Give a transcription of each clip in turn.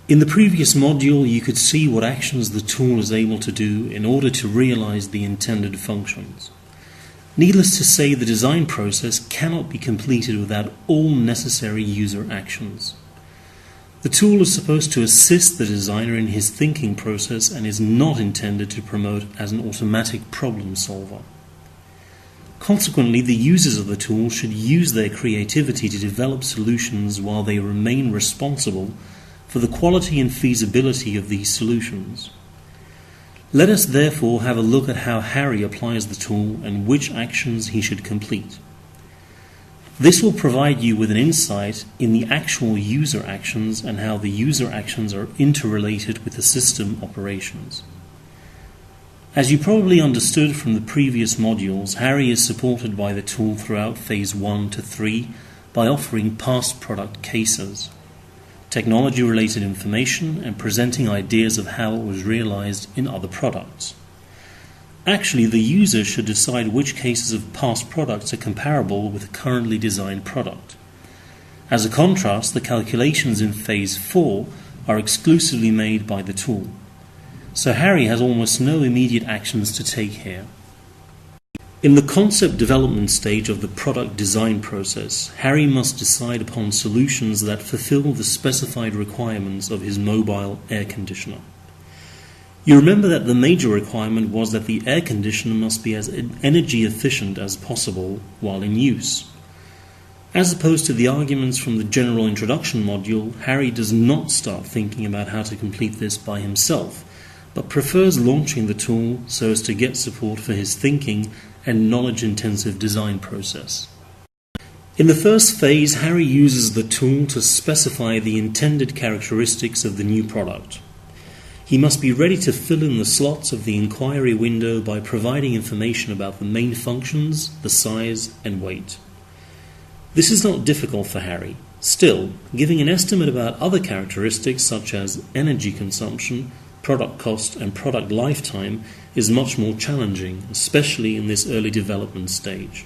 In the previous module, you could see what actions the tool is able to do in order to realize the intended functions. Needless to say, the design process cannot be completed without all necessary user actions. The tool is supposed to assist the designer in his thinking process and is not intended to promote as an automatic problem solver. Consequently, the users of the tool should use their creativity to develop solutions while they remain responsible for the quality and feasibility of these solutions. Let us therefore have a look at how Harry applies the tool and which actions he should complete. This will provide you with an insight in the actual user actions and how the user actions are interrelated with the system operations. As you probably understood from the previous modules, Harry is supported by the tool throughout Phase 1 to 3 by offering past product cases, technology-related information, and presenting ideas of how it was realized in other products. Actually, the user should decide which cases of past products are comparable with a currently designed product. As a contrast, the calculations in Phase 4 are exclusively made by the tool. So Harry has almost no immediate actions to take here. In the concept development stage of the product design process, Harry must decide upon solutions that fulfill the specified requirements of his mobile air conditioner. You remember that the major requirement was that the air conditioner must be as energy efficient as possible while in use. As opposed to the arguments from the general introduction module, Harry does not start thinking about how to complete this by himself, but prefers launching the tool so as to get support for his thinking and knowledge-intensive design process. In the first phase, Harry uses the tool to specify the intended characteristics of the new product. He must be ready to fill in the slots of the inquiry window by providing information about the main functions, the size, and weight. This is not difficult for Harry. Still, giving an estimate about other characteristics such as energy consumption, product cost, and product lifetime is much more challenging, especially in this early development stage.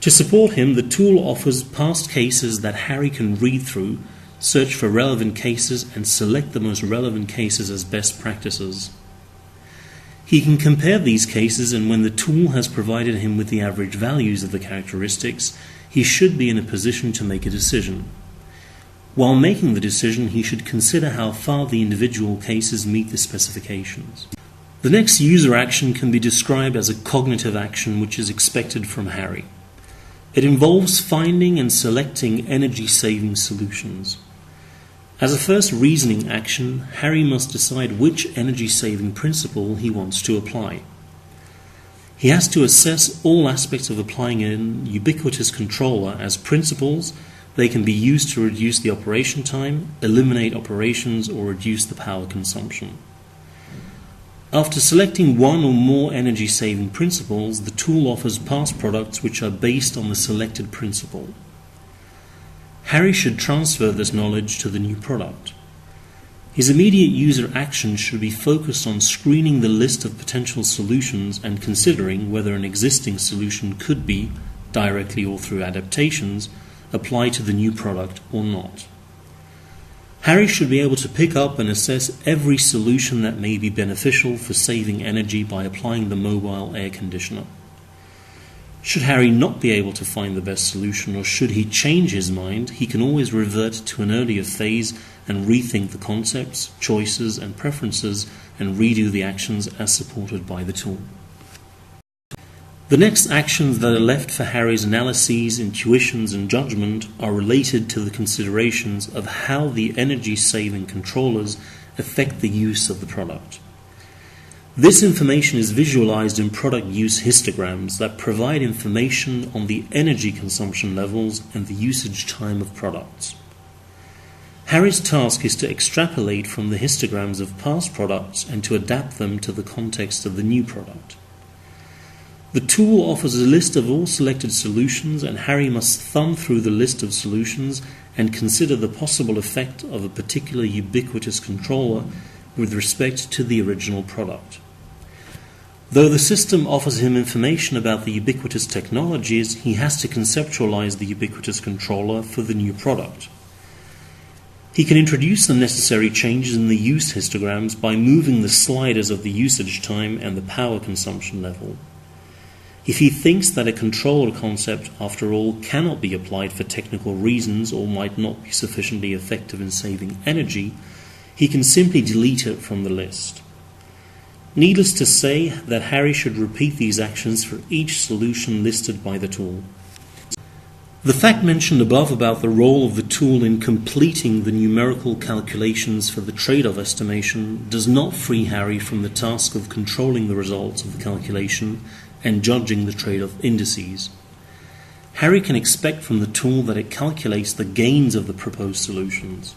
To support him, the tool offers past cases that Harry can read through, search for relevant cases, and select the most relevant cases as best practices. He can compare these cases, and when the tool has provided him with the average values of the characteristics, he should be in a position to make a decision. While making the decision, he should consider how far the individual cases meet the specifications. The next user action can be described as a cognitive action which is expected from Harry. It involves finding and selecting energy-saving solutions. As a first reasoning action, Harry must decide which energy-saving principle he wants to apply. He has to assess all aspects of applying a ubiquitous controller as principles. They can be used to reduce the operation time, eliminate operations, or reduce the power consumption. After selecting one or more energy-saving principles, the tool offers past products which are based on the selected principle. Harry should transfer this knowledge to the new product. His immediate user action should be focused on screening the list of potential solutions and considering whether an existing solution could be, directly or through adaptations, applied to the new product or not. Harry should be able to pick up and assess every solution that may be beneficial for saving energy by applying the mobile air conditioner. Should Harry not be able to find the best solution, or should he change his mind, he can always revert to an earlier phase and rethink the concepts, choices, and preferences and redo the actions as supported by the tool. The next actions that are left for Harry's analyses, intuitions, and judgment are related to the considerations of how the energy-saving controllers affect the use of the product. This information is visualized in product use histograms that provide information on the energy consumption levels and the usage time of products. Harry's task is to extrapolate from the histograms of past products and to adapt them to the context of the new product. The tool offers a list of all selected solutions, and Harry must thumb through the list of solutions and consider the possible effect of a particular ubiquitous controller with respect to the original product. Though the system offers him information about the ubiquitous technologies, he has to conceptualize the ubiquitous controller for the new product. He can introduce the necessary changes in the use histograms by moving the sliders of the usage time and the power consumption level. If he thinks that a controller concept, after all, cannot be applied for technical reasons or might not be sufficiently effective in saving energy, he can simply delete it from the list. Needless to say that Harry should repeat these actions for each solution listed by the tool. The fact mentioned above about the role of the tool in completing the numerical calculations for the trade-off estimation does not free Harry from the task of controlling the results of the calculation and judging the trade-off indices. Harry can expect from the tool that it calculates the gains of the proposed solutions.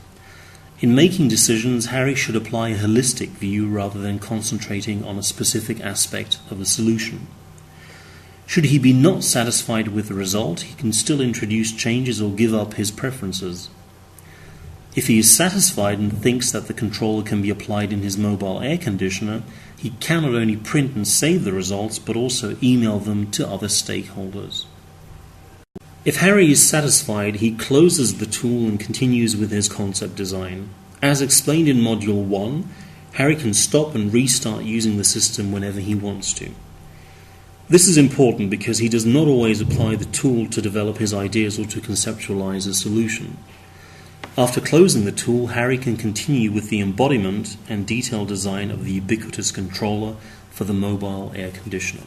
In making decisions, Harry should apply a holistic view rather than concentrating on a specific aspect of the solution. Should he be not satisfied with the result, he can still introduce changes or give up his preferences. If he is satisfied and thinks that the controller can be applied in his mobile air conditioner, he can not only print and save the results but also email them to other stakeholders. If Harry is satisfied, he closes the tool and continues with his concept design. As explained in Module 1, Harry can stop and restart using the system whenever he wants to. This is important because he does not always apply the tool to develop his ideas or to conceptualize a solution. After closing the tool, Harry can continue with the embodiment and detailed design of the ubiquitous controller for the mobile air conditioner.